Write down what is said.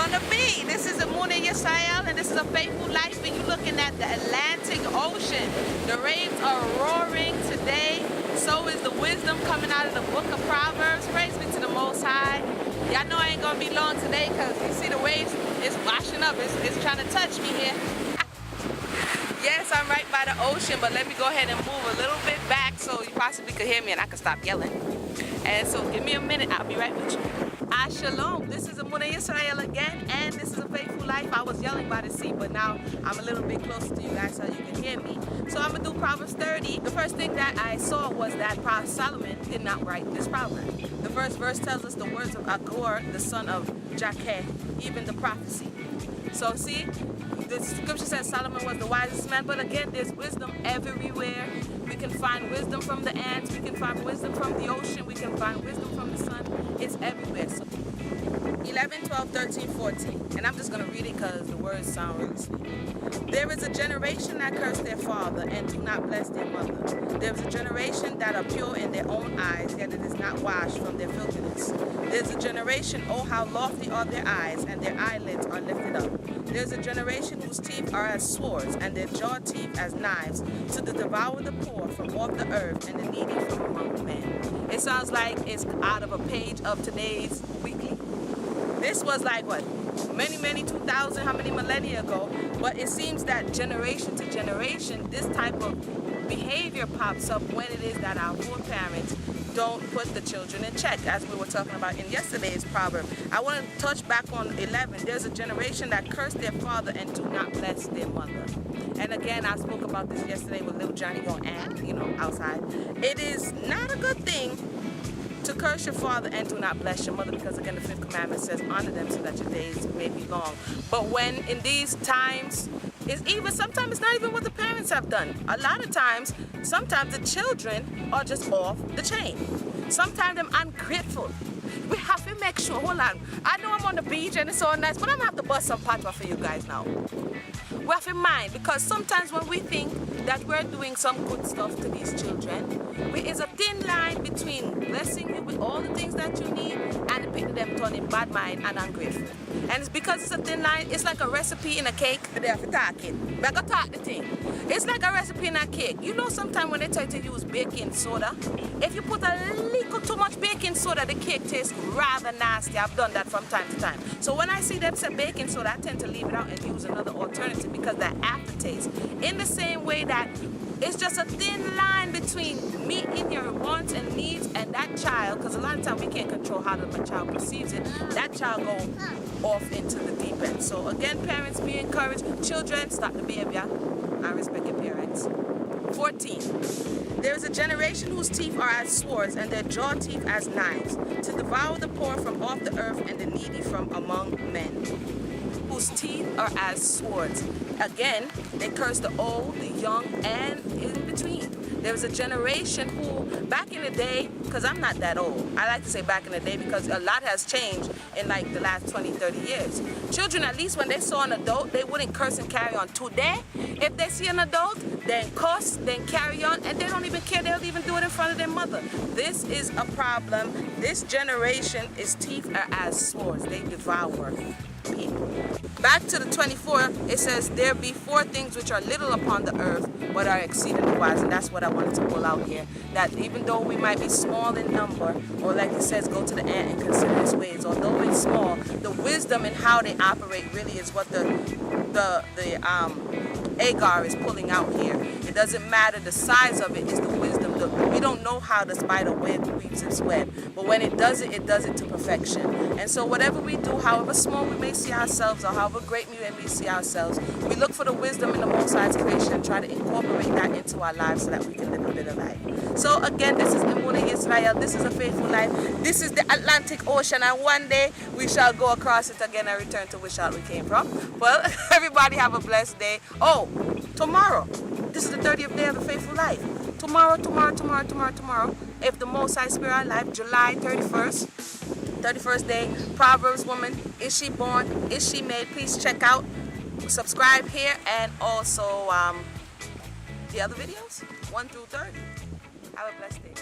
gonna be. This is Emunah and this is a faithful life, and you're looking at the Atlantic Ocean. The waves are roaring today. So is the wisdom coming out of the book of Proverbs. Praise be to the Most High. Y'all know I ain't gonna be long today because you see the waves is washing up. It's trying to touch me here. Yes, I'm right by the ocean, but let me go ahead and move a little bit back so you possibly could hear me and I can stop yelling. And so give me a minute, I'll be right with you. Shalom, this is Emunah again, and this is a faithful life. I was yelling by the sea, but now I'm a little bit closer to you guys so you can hear me. So I'm gonna do Proverbs 30. The first thing that I saw was that Solomon did not write this proverb. The first verse tells us the words of Agor, the son of Jakeh, even the prophecy. So see, the scripture says Solomon was the wisest man, but again, there's wisdom everywhere. We can find wisdom from the ants, we can find wisdom from the ocean, we can find wisdom from the sun. It's everywhere. So 11, 12, 13, 14. And I'm just going to read it because the words sound really sweet. There is a generation that curse their father and do not bless their mother. There is a generation that are pure in their own eyes, yet it is not washed from their filthiness. There's a generation, oh how lofty are their eyes, and their eyelids are lifted up. There's a generation whose teeth are as swords, and their jaw teeth as knives, to devour the poor from off the earth, and the needy from among men. It sounds like it's out of a page of today's weekly. This was like what? Many 2,000, how many millennia ago? But it seems that generation to generation, this type of behavior pops up when it is that our foreparents don't put the children in check, as we were talking about in yesterday's proverb. I want to touch back on 11. There's a generation that curse their father and do not bless their mother. And again, I spoke about this yesterday with little Johnny going outside. It is not a good thing to curse your father and do not bless your mother, because again the 5th commandment says honor them so that your days may be long. But when in these times, sometimes it's not even what the parents have done. A lot of times, sometimes the children are just off the chain. Sometimes they're ungrateful. We have to make sure, hold on, I know I'm on the beach and it's all nice, but I'm gonna have to bust some patwa for you guys now. We have in mind, because sometimes when we think that we're doing some good stuff to these children, it's a thin line between blessing you with all the things that you need and picking them turning bad mind and ungrateful. And it's because it's a thin line. It's like a recipe in a cake. They have to talk it. But I talk the thing. It's like a recipe in a cake. You know, sometimes when they try to use baking soda, if you put a little too much baking soda, the cake tastes rather nasty. I've done that from time to time. So when I see them say baking soda, I tend to leave it out and use another alternative, because that aftertaste. In the same way that it's just a thin line between meeting your wants and needs and that child, because a lot of times we can't control how the child perceives it. That child go off into the deep end. So again, parents, be encouraged. Children, stop the behavior and respect your parents. 14. There is a generation whose teeth are as swords and their jaw teeth as knives, to devour the poor from off the earth and the needy from among men. Whose teeth are as swords. Again, they curse the old, the young, and in between. There was a generation who, back in the day, because I'm not that old, I like to say back in the day because a lot has changed in like the last 20, 30 years. Children, at least when they saw an adult, they wouldn't curse and carry on. Today, if they see an adult, then curse, then carry on, and they don't even care. They'll even do it in front of their mother. This is a problem. This generation, its teeth are as swords. They devour people. Back to the 24, it says, there be 4 things which are little upon the earth, but are exceedingly wise. And that's what I wanted to pull out here. That even though we might be small in number, or like it says, go to the ant and consider his ways, although it's small, the wisdom in how they operate really is what the Agar is pulling out here. It doesn't matter the size of it, it's the wisdom. We don't know how the spider web weaves its web, but when it does it to perfection. And so whatever we do, however small we may see ourselves, or however great we may see ourselves, we look for the wisdom in the Most High's creation and try to incorporate that into our lives so that we can live a better life. So again, this is Emunah Israel. This is a faithful life. This is the Atlantic Ocean, and one day we shall go across it again and return to which we came from. Well, everybody have a blessed day. Oh, tomorrow, this is the 30th day of the faithful life. Tomorrow, if the Most High Spirit our life, July 31st day, Proverbs woman, is she born, is she made? Please check out, subscribe here, and also the other videos, 1 through 30. Have a blessed day.